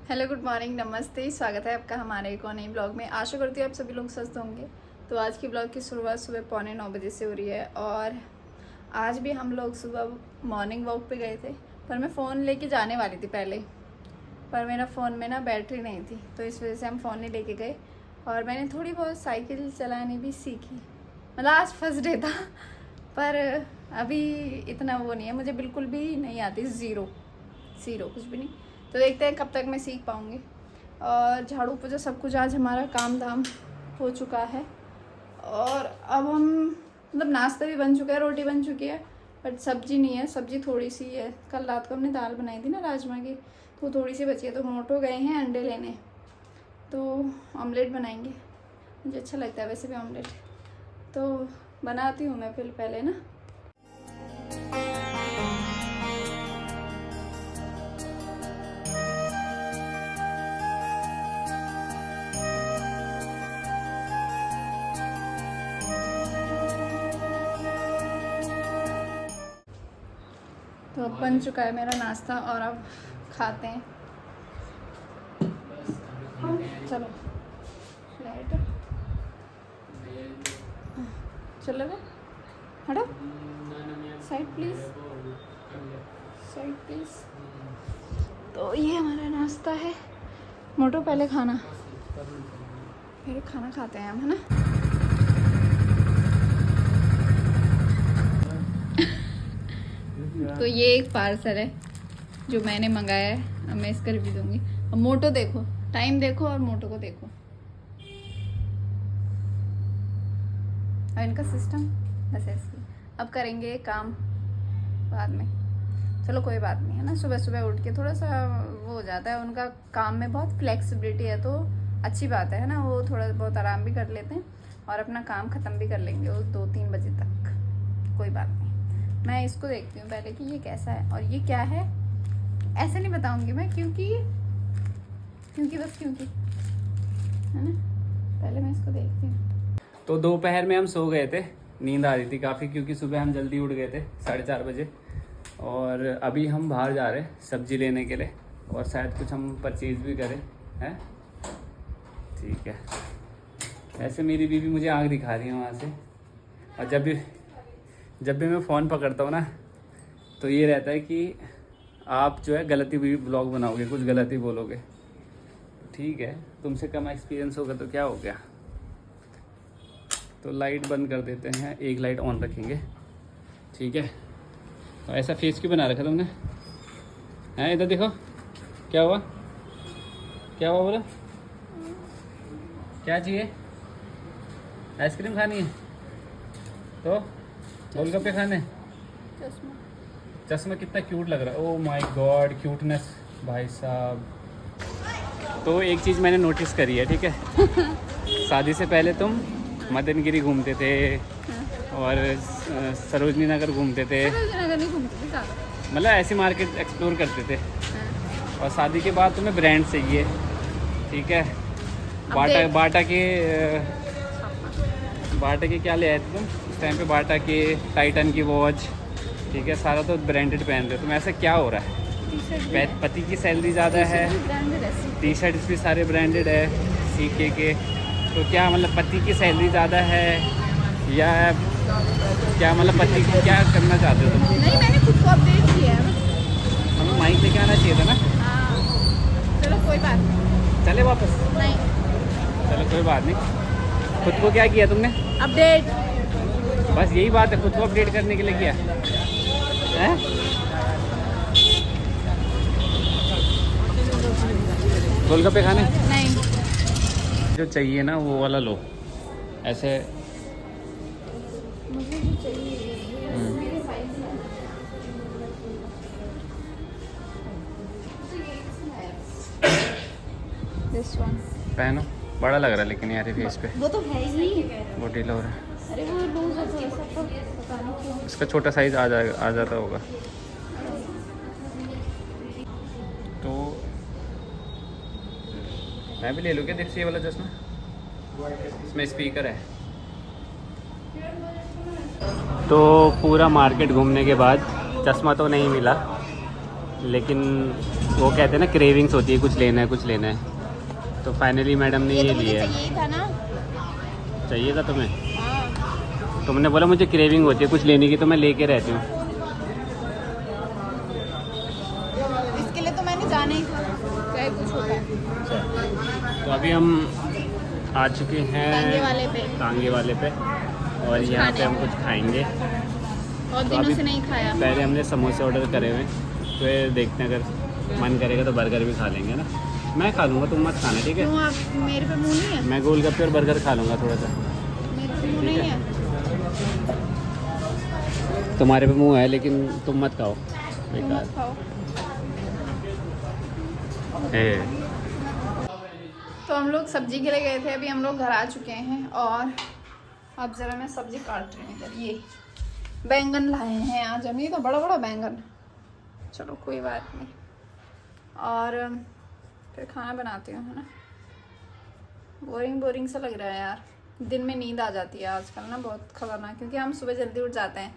Hello, good morning, नमस्ते। स्वागत है आपका हमारे एक और नई ब्लॉग में। आशा करती हूँ आप सभी लोग स्वस्थ होंगे। तो आज की ब्लॉग की शुरुआत सुबह 8:45 से हो रही है और आज भी हम लोग सुबह मॉर्निंग वॉक पे गए थे। पर मैं फ़ोन लेके जाने वाली थी पहले, पर मेरा फ़ोन में ना बैटरी नहीं थी, तो इस वजह से हम फ़ोन नहीं लेके गए। और मैंने थोड़ी बहुत साइकिल चलानी भी सीखी। मतलब आज फर्स्ट डे था, पर अभी इतना वो नहीं है, मुझे बिल्कुल भी नहीं आती। ज़ीरो कुछ भी नहीं। तो देखते हैं कब तक मैं सीख पाऊँगी। और झाड़ू पोछा सब कुछ आज हमारा काम धाम हो चुका है। और अब हम मतलब नाश्ता भी बन चुका है, रोटी बन चुकी है, बट सब्जी नहीं है। सब्जी थोड़ी सी है, कल रात को हमने दाल बनाई थी ना राजमा की, तो थोड़ी सी बची है। तो मोटो गए हैं अंडे लेने, तो ऑमलेट बनाएंगे। मुझे अच्छा लगता है वैसे भी ऑमलेट, तो बनाती हूँ मैं फिर पहले ना। तो अब बन चुका है मेरा नाश्ता और अब खाते हैं। चलो लाइट चलो हटो, साइड प्लीज, साइड प्लीज। तो ये हमारा नाश्ता है। मोटो पहले खाना, फिर खाना खाते हैं हम, है ना। तो ये एक पार्सल है जो मैंने मंगाया है, अब मैं इसका रिव्यू दूंगी। अब मोटो देखो, टाइम देखो और मोटो को देखो। और इनका सिस्टम बस ऐसे। अब करेंगे काम बाद में, चलो कोई बात नहीं, है ना। सुबह सुबह उठ के थोड़ा सा वो हो जाता है, उनका काम में बहुत फ्लेक्सिबिलिटी है, तो अच्छी बात है ना। वो थोड़ा बहुत आराम भी कर लेते हैं और अपना काम ख़त्म भी कर लेंगे वो 2-3 बजे तक, कोई बात नहीं। मैं इसको देखती हूँ पहले कि ये कैसा है और ये क्या है। ऐसे नहीं बताऊँगी मैं, क्योंकि बस क्योंकि, है ना। पहले मैं इसको देखती हूँ। तो दोपहर में हम सो गए थे, नींद आ रही थी काफ़ी, क्योंकि सुबह हम जल्दी उठ गए थे 4:30 बजे। और अभी हम बाहर जा रहे हैं सब्जी लेने के लिए, और शायद कुछ हम परचेज़ भी करें, हैं। ठीक है। ऐसे मेरी बीवी मुझे आँख दिखा रही है वहाँ से। और जब भी मैं फ़ोन पकड़ता हूँ ना, तो ये रहता है कि आप जो है गलती भी ब्लॉग बनाओगे, कुछ गलती बोलोगे। ठीक है, तुमसे कम एक्सपीरियंस होगा तो क्या हो गया। तो लाइट बंद कर देते हैं, एक लाइट ऑन रखेंगे, ठीक है। तो ऐसा फेस क्यों बना रखा तुमने, हैं? इधर देखो, क्या हुआ बोला, क्या चाहिए? आइसक्रीम खानी है तो गोलगप्पे खाने? चश्मा कितना क्यूट लग रहा है, ओह माय गॉड, क्यूटनेस भाई साहब। तो एक चीज़ मैंने नोटिस करी है, ठीक है। शादी से पहले तुम मदनगिरी घूमते थे और सरोजनी नगर घूमते थे, मतलब ऐसी मार्केट एक्सप्लोर करते थे। और शादी के बाद तुम्हें ब्रांड चाहिए, ठीक है। बाटा के क्या ले आए थे तुम उस टाइम पे? बाटा के, टाइटन की वॉच, ठीक है। सारा तो ब्रांडेड पहन रहे हो तुम, ऐसा क्या हो रहा है? पति की सैलरी ज़्यादा है, टी शर्ट्स भी सारे ब्रांडेड है सीके के। तो क्या मतलब पति की सैलरी ज़्यादा है या क्या, मतलब पति को क्या करना चाहते हो तुम? नहीं, मैंने खुद को अपडेट किया है। हमें माइक लेके आना चाहिए था ना। चलो कोई बात नहीं, चले वापस? नहीं, चलो कोई बात नहीं। खुद को क्या किया तुमने? अपडेट। बस यही बात है, खुद को अपडेट करने के लिए किया है। गोलगप्पे खाने? नहीं, जो चाहिए ना वो वाला लो, ऐसे। मुझे जो चाहिए मेरे साइज में। दिस वन पहनो, बड़ा लग रहा है लेकिन यार फेस पे। वो तो है ही। वो ढीला हो रहा है। अरे वो लूज है थोड़ा सा, तो पता नहीं क्यों। इसका छोटा साइज आ जाता होगा। तो मैं भी ले लूँ क्या? देखिए ये वाला चश्मा, इसमें स्पीकर है। तो पूरा मार्केट घूमने के बाद चश्मा तो नहीं मिला, लेकिन वो कहते हैं ना क्रेविंग्स होती है, कुछ लेना है कुछ लेना है। तो फाइनली मैडम ने ये तो मुझे लिया है। चाहिए ही था ना। चाहिए था तुम्हें? हाँ। तुमने बोला मुझे क्रेविंग होती है कुछ लेने की, तो मैं लेके रहती हूँ। इसके लिए तो मैंने जाना ही था, चाहे कुछ होता है। तो अभी हम आ चुके हैं टांगे वाले पे और यहाँ पे हम कुछ खाएंगे। बहुत तो दिनों अभी से नहीं खाया। पहले हमने समोसे ऑर्डर करे हुए, तो ये देखते हैं अगर मन करेगा तो बर्गर भी खा लेंगे ना। मैं खा लूँगा, तुम मत खाना, ठीक है? क्यों, आप मेरे पे मुंह नहीं है? मैं गोलगप्पे और बर्गर खा लूँगा थोड़ा सा। मेरे पे मुंह नहीं है। तुम्हारे पे मुँह है लेकिन तुम मत खाओ, तुम बेकार मत खाओ। है। तो हम लोग सब्जी के लिए गए थे, अभी हम लोग घर आ चुके हैं और अब ज़रा मैं सब्जी काट रही हूँ इधर। ये बैंगन लाए हैं आज हम, ये तो बड़ा बड़ा बैंगन। चलो कोई बात नहीं, और फिर खाना बनाती हूँ, है ना। बोरिंग सा लग रहा है यार, दिन में नींद आ जाती है आजकल ना, बहुत खतरनाक, क्योंकि हम सुबह जल्दी उठ जाते हैं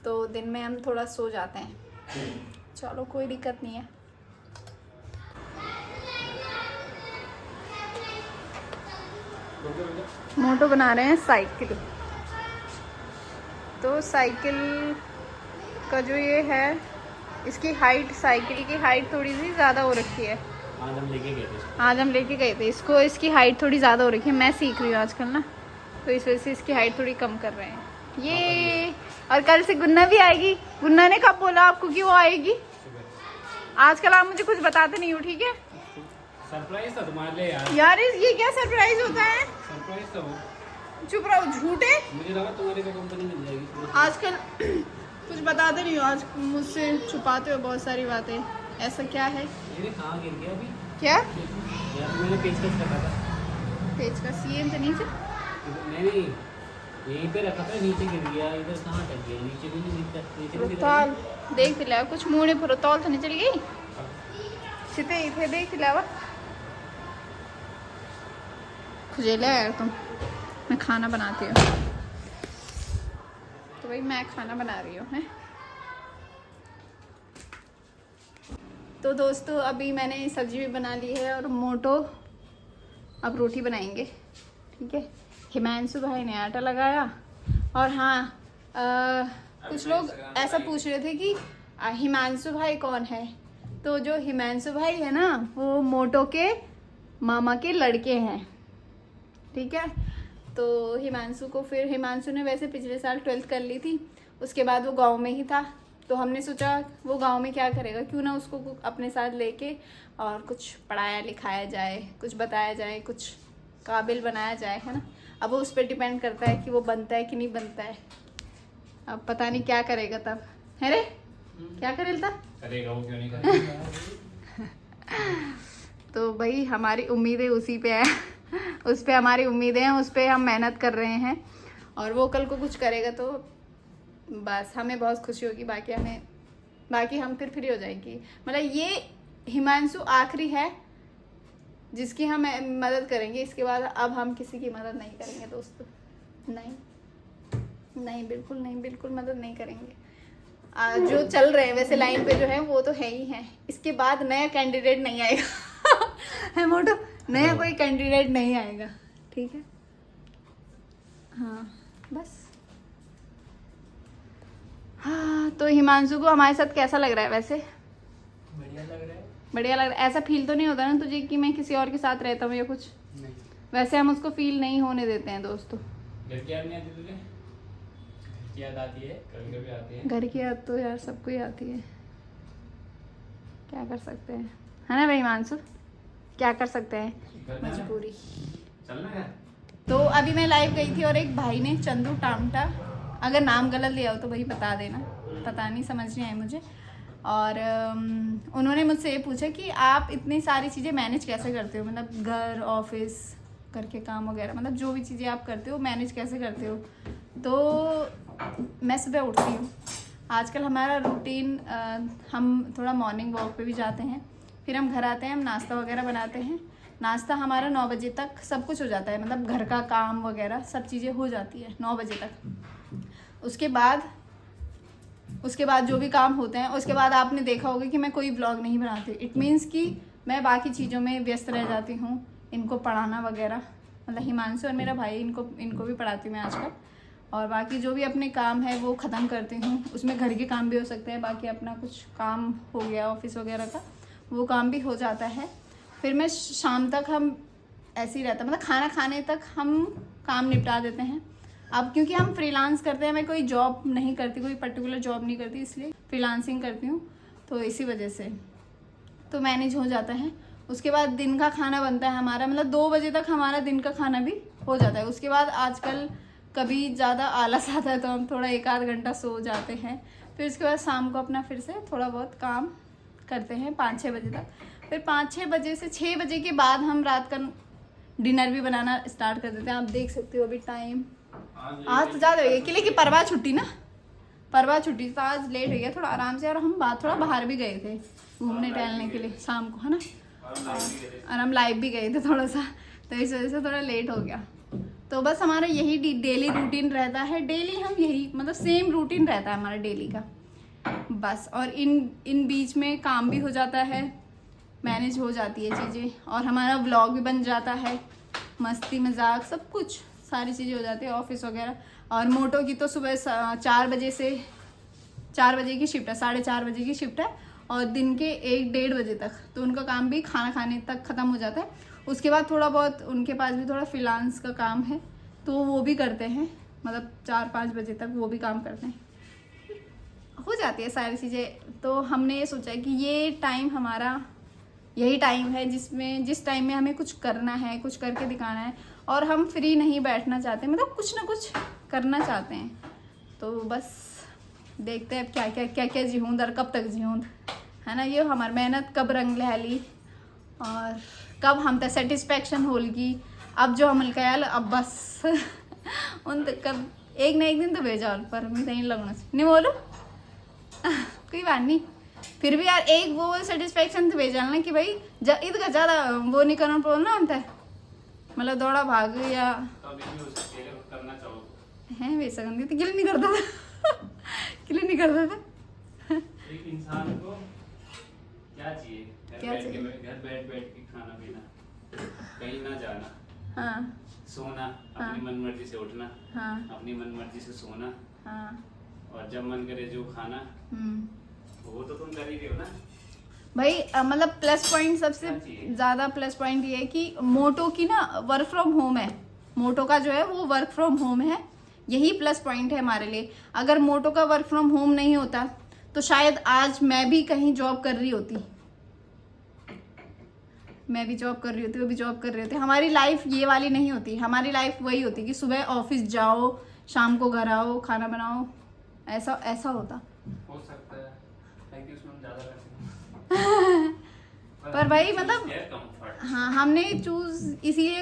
तो दिन में हम थोड़ा सो जाते हैं। चलो कोई दिक्कत नहीं है। मोटो बना रहे हैं साइकिल। तो साइकिल का जो ये है, इसकी हाइट, साइकिल की हाइट थोड़ी सी ज़्यादा हो रखी है। आज हम लेके गए थे इसको, इसकी हाइट थोड़ी ज़्यादा हो रखी है। मैं सीख रही हूँ आजकल ना, तो इस वजह से इसकी हाइट थोड़ी कम कर रहे हैं ये। और कल से गुन्ना भी आएगी। गुन्ना ने कब बोला आपको कि वो आएगी? आजकल आप मुझे कुछ बताते नहीं हो, ठीक है? सरप्राइज था तुम्हारे लिए यार। यार ये क्या सरप्राइज होता है? सरप्राइज था वो। चुप रहो, झूठे। मुझे लगा तुम्हारे को कंपनी मिल जाएगी। आजकल कुछ बताते नहीं हो, आज मुझसे छुपाते हो बहुत सारी बातें। ऐसा क्या है? मेरे कहाँ गिर गया अभी? क्या? यार मैंने पेचकस रखा था। पेचकस ये तो नीचे? नहीं, यहीं पे रखा था, नीचे गिर गया। इधर कहाँ टक गया? नीचे भी नहीं दिखता। नीचे भी रोताल देख दिला कुछ मुँह ने रोताल तो नहीं चल गई सीधे इथे देख दिलावा। खुजेला यार तुम। मैं खाना बनाती हूँ, तो भाई मैं खाना बना रही हूँ, है। तो दोस्तों अभी मैंने सब्जी भी बना ली है और मोटो अब रोटी बनाएंगे, ठीक है। हिमांशु भाई ने आटा लगाया। और हाँ, कुछ लोग ऐसा पूछ रहे थे कि हिमांशु भाई कौन है। तो जो हिमांशु भाई है ना, वो मोटो के मामा के लड़के हैं, ठीक है। तो हिमांशु ने वैसे पिछले साल 12th कर ली थी, उसके बाद वो गांव में ही था। तो हमने सोचा वो गांव में क्या करेगा, क्यों ना उसको अपने साथ लेके और कुछ पढ़ाया लिखाया जाए, कुछ बताया जाए, कुछ काबिल बनाया जाए, है ना। अब वो उस पर डिपेंड करता है कि वो बनता है कि नहीं बनता है। अब पता नहीं क्या करेगा तब, है रे? क्या करेगा? वो क्यों नहीं करेगा? तो भाई हमारी उम्मीदें उसी पे है उस पे हमारी उम्मीदें हैं, उस पे हम मेहनत कर रहे हैं। और वो कल को कुछ करेगा तो बस हमें बहुत खुशी होगी, बाकी हम फिर फ्री हो जाएंगी। मतलब ये हिमांशु आखिरी है जिसकी हम मदद करेंगे, इसके बाद अब हम किसी की मदद नहीं करेंगे दोस्तों। नहीं बिल्कुल नहीं, बिल्कुल मदद नहीं करेंगे। जो चल रहे हैं वैसे लाइन पे जो है वो तो है ही है, इसके बाद नया कैंडिडेट नहीं आएगा है मोटो, नया कोई कैंडिडेट नहीं आएगा, ठीक है। हाँ बस। हाँ तो हिमांशु को हमारे साथ कैसा लग रहा है वैसे? बढ़िया लग रहा है। बढ़िया लग रहा है। ऐसा फील तो नहीं होता ना तुझे कि मैं किसी और के साथ रहता हूँ या कुछ? नहीं। वैसे हम उसको फील नहीं होने देते हैं दोस्तों। घर की याद नहीं आती तुझे? घर की याद आती है, कभी कभी आती है। घर की याद तो यार सबको ही आती है, क्या कर सकते हैं, है ना भाई हिमांशु? क्या कर सकते हैं, मजबूरी। चलना है। तो अभी मैं लाइव गई थी और एक भाई ने चंदू टामटा, अगर नाम गलत लिया हो तो भाई बता देना, पता नहीं, समझ नहीं आई मुझे। और उन्होंने मुझसे ये पूछा कि आप इतनी सारी चीज़ें मैनेज कैसे करते हो, मतलब घर, ऑफिस, घर के काम वगैरह, मतलब जो भी चीज़ें आप करते हो मैनेज कैसे करते हो। तो मैं सुबह उठती हूँ, आजकल हमारा रूटीन, हम थोड़ा मॉर्निंग वॉक पे भी जाते हैं, फिर हम घर आते हैं, हम नाश्ता वगैरह बनाते हैं। नाश्ता हमारा 9 बजे तक सब कुछ हो जाता है, मतलब घर का काम वगैरह सब चीज़ें हो जाती है 9 बजे तक। उसके बाद उसके बाद जो भी काम होते हैं, उसके बाद आपने देखा होगा कि मैं कोई व्लॉग नहीं बनाती। इट मीन्स कि मैं बाकी चीज़ों में व्यस्त रह जाती हूँ, इनको पढ़ाना वगैरह, मतलब हिमांशु और मेरा भाई, इनको भी पढ़ाती हूँ मैं आजकल। और बाकी जो भी अपने काम है वो ख़त्म करती हूँ। उसमें घर के काम भी हो सकते हैं, बाकी अपना कुछ काम हो गया ऑफिस वगैरह का, वो काम भी हो जाता है। फिर मैं शाम तक हम ऐसे ही रहता, मतलब खाना खाने तक हम काम निपटा देते हैं। अब क्योंकि हम फ्रीलांस करते हैं, मैं कोई जॉब नहीं करती, कोई पर्टिकुलर जॉब नहीं करती, इसलिए फ्रीलांसिंग करती हूँ, तो इसी वजह से तो मैनेज हो जाता है। उसके बाद दिन का खाना बनता है हमारा, मतलब 2 बजे तक हमारा दिन का खाना भी हो जाता है। उसके बाद आजकल कभी ज़्यादा आलस आता है तो हम थोड़ा 1-8 घंटा सो जाते हैं। फिर उसके बाद शाम को अपना फिर से थोड़ा बहुत काम करते हैं 5-6 बजे तक। फिर 5-6 बजे से 6 बजे के बाद हम रात का डिनर भी बनाना स्टार्ट कर देते हैं। आप देख सकते हो अभी टाइम आज तो ज़्यादा हो गया, कि लेकिन परवा छुट्टी ना, परवा छुट्टी तो आज लेट हो गया थोड़ा आराम से। और हम थोड़ा बाहर भी गए थे घूमने टहलने के लिए शाम को, है ना, और हम लाइव भी गए थे थोड़ा सा, तो इस वजह से थोड़ा लेट हो गया। तो बस हमारा यही डेली रूटीन रहता है, डेली हम यही मतलब सेम रूटीन रहता है हमारा डेली का बस। और इन बीच में काम भी हो जाता है, मैनेज हो जाती है चीज़ें, और हमारा व्लॉग भी बन जाता है, मस्ती मजाक सब कुछ सारी चीज़ें हो जाती है, ऑफिस वगैरह। और मोटो की तो सुबह 4 बजे से 4 बजे की शिफ्ट है, 4:30 बजे की शिफ्ट है, और दिन के 1-1:30 बजे तक, तो उनका काम भी खाना खाने तक ख़त्म हो जाता है। उसके बाद थोड़ा बहुत उनके पास भी थोड़ा फ्रीलांस का काम है, तो वो भी करते हैं, मतलब 4-5 बजे तक वो भी काम करते हैं, हो जाती है सारी चीज़ें। तो हमने ये सोचा कि ये टाइम हमारा यही टाइम है जिस टाइम में हमें कुछ करना है, कुछ करके दिखाना है, और हम फ्री नहीं बैठना चाहते, मतलब कुछ ना कुछ करना चाहते हैं। तो बस देखते हैं अब क्या जीऊँद और कब तक जीऊँद, है ना। ये हमारी मेहनत कब रंग लहली और कब हम तक सेटिस्फेक्शन होगी। अब जो हम ख्याल अब बस उन तक कब एक ना एक दिन तो भेजा, पर मैं नहीं लगना नहीं बोलो कोई बात नहीं, फिर भी यार एक वो सेटिस्फेक्शन तो भेजा ना कि भाई इतना ज़्यादा वो नहीं करना पड़ो ना हमसे, मतलब दौड़ा भाग या करना चाहो है वैसा करनी तो किल नहीं करता था किल नहीं करता था। एक इंसान को क्या चाहिए? घर बैठ के खाना पीना, कहीं ना जाना, हाँ, सोना, अपनी मन मर्जी से उठना, हाँ, अपनी मन मर्जी से सोना, हाँ, और जब मन करे जो खाना, वो तो तुम कर ही रहे हो ना भाई। मतलब प्लस पॉइंट सबसे ज़्यादा प्लस पॉइंट ये है कि मोटो की ना वर्क फ्रॉम होम है, मोटो का जो है वो वर्क फ्रॉम होम है, यही प्लस पॉइंट है हमारे लिए। अगर मोटो का वर्क फ्रॉम होम नहीं होता तो शायद आज मैं भी कहीं जॉब कर रही होती, मैं भी जॉब कर रही होती, वो भी जॉब कर रही होती। हमारी लाइफ ये वाली नहीं होती, हमारी लाइफ वही होती कि सुबह ऑफिस जाओ, शाम को घर आओ, खाना बनाओ, ऐसा होता। हो सकता है कि उसमें हम ज़्यादा पर भाई मतलब हाँ, हमने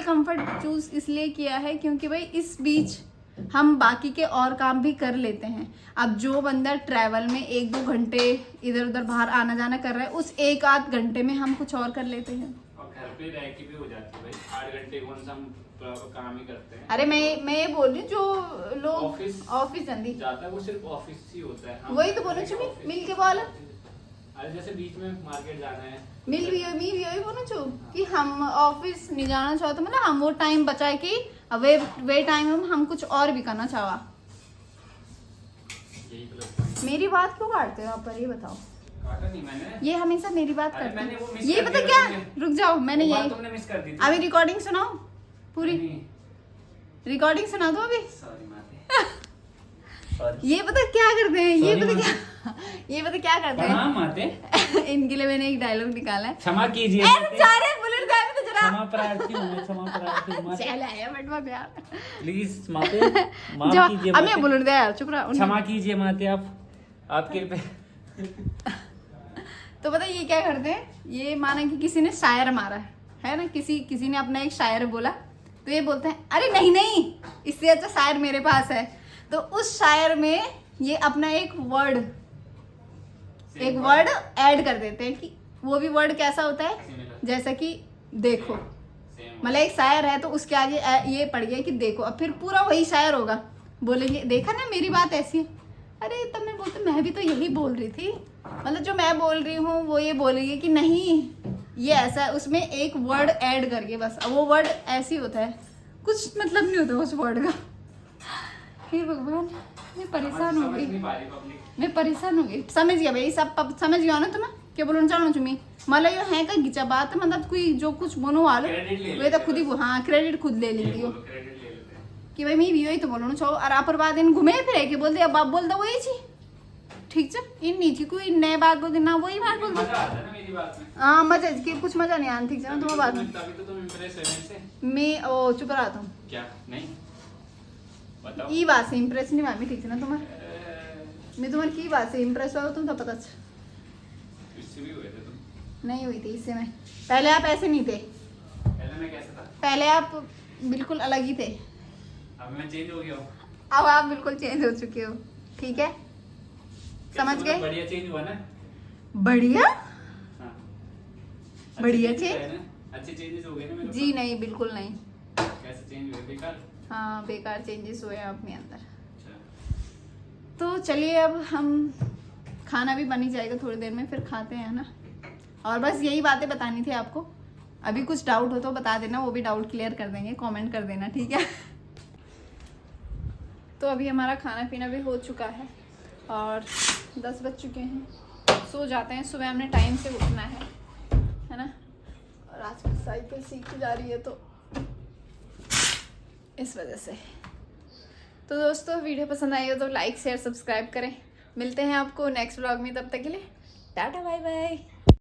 कंफर्ट चूज इसलिए किया है क्योंकि भाई इस बीच हम बाकी के और काम भी कर लेते हैं। अब जो बंदा ट्रैवल में 1-2 घंटे इधर उधर बाहर आना जाना कर रहा है, उस 1-8 घंटे में हम कुछ और कर लेते हैं, और घर पे रह के भी हो जाती है भाई। 8 घंटे कौन सा हम काम ही करते हैं। अरे मैं ये बोल रही हूँ जो लोग ऑफिस जल्दी जाता है वो सिर्फ ऑफिस ही होता है। वही तो बोलो छुमी मिल के बोला, अरे जैसे बीच में मार्केट जाना है, मिल भी वही बोलो छो कि हम ऑफिस नहीं जाना चाहते, मतलब हम वो टाइम बचाए कि वे टाइम में हम कुछ और भी करना चाहा। मेरी बात क्यों काटते हो आप, पर ये बताओ। काटा नहीं मैंने, ये हमेशा मेरी बात अरे करते मैंने वो हैं। मिस ये कर पता दिया क्या, तुमने। रुक जाओ, मैंने वो बात यही तुमने मिस कर दी थी। अभी रिकॉर्डिंग सुनाओ, पूरी रिकॉर्डिंग सुना दो अभी। सॉरी माते। ये पता क्या करते हैं, ये पता क्या करते हैं हाँ माते। इनके लिए मैंने एक डायलॉग निकाला है। क्षमा कीजिए, बुलेट गाय में तो जरा क्षमा प्रार्थी हूँ मैं, क्षमा प्रार्थी हूँ माते। चल आया बट मत यार प्लीज माते, माफ कीजिए अब मैं माते। बुलेट दे यार, चुप रहा। क्षमा कीजिए माते, आपके पे। तो पता ये क्या करते हैं, ये माना कि किसी ने शायर मारा है ना, किसी ने अपना एक शायर बोला, तो ये बोलते हैं अरे नहीं इससे अच्छा शायर मेरे पास है, तो उस शायर में ये अपना एक वर्ड ऐड कर देते हैं कि वो भी वर्ड कैसा होता है, जैसा कि देखो, मतलब एक शायर है तो उसके आगे ये पड़ गया कि देखो, अब फिर पूरा वही शायर होगा, बोलेंगे देखा ना मेरी बात ऐसी है, अरे तब मैं बोलती मैं भी तो यही बोल रही थी, मतलब जो मैं बोल रही हूँ वो ये बोल रही है कि नहीं ये ऐसा है, उसमें एक वर्ड ऐड करके बस। अब वो वर्ड ऐसे ही होता है, कुछ मतलब नहीं होता उस वर्ड का। हे भगवान, मैं परेशान हो गई, मैं परेशान हो गई। समझ गया भाई, सब समझ गया ना तुम्हें क्या बोलना चाहूँ तुम्हें। मतलब ये है का गिचा बात, मतलब कोई जो कुछ बोनो वालो वे तो खुद ही, हाँ क्रेडिट खुद ले लेती हो कि भाई मैं भी यही तो बोलना चाहो। और आप बाद इन घूमे फिर के बोलते अब आप बोल दो वही चीज ठीक है। इन नीचे कोई नए बात बोलते ना वही बात बोल दो। हाँ मजा की कुछ मजा नहीं आना ठीक है ना तुम्हें बात में। तभी तो तुम इम्प्रेस हो मेरे से। मैं ओ चुप रहा हूँ क्या नहीं बताओ। ई बात से इम्प्रेस नहीं मामी ठीक है ना तुम्हारे, मैं तुम्हारी की बात से इम्प्रेस हुआ तुम तो पता इससे भी हुए थे तुम। नहीं हुई थी इससे मैं। पहले आप ऐसे नहीं थे, पहले मैं कैसा था? पहले आप बिल्कुल अलग ही थे, अब मैं चेंज हो गया हूँ। अब आप बिल्कुल चेंज हो चुके हो ठीक है, समझ गए। बढ़िया चेंज हुआ ना? बढ़िया हाँ। बढ़िया अच्छे चेंज changes हुए ना? अच्छे चेंजेस हो गए ना मेरे जी? नहीं बिल्कुल नहीं। कैसे चेंज हुए? बेकार। हाँ बेकार चेंजेस हुए हैं अपने अंदर। अच्छा। तो चलिए अब हम खाना भी बन ही जाएगा थोड़ी देर में, फिर खाते हैं ना। और बस यही बातें बतानी थी आपको। अभी कुछ डाउट हो तो बता देना, वो भी डाउट क्लियर कर देंगे, कमेंट कर देना ठीक है। तो अभी हमारा खाना पीना भी हो चुका है और 10 बज चुके हैं, सो जाते हैं। सुबह हमने टाइम से उठना है ना। और आज की साइकिल सीखी जा रही है तो इस वजह से। तो दोस्तों वीडियो पसंद आई हो तो लाइक शेयर सब्सक्राइब करें। मिलते हैं आपको नेक्स्ट व्लॉग में, तब तक के लिए टाटा बाय बाय।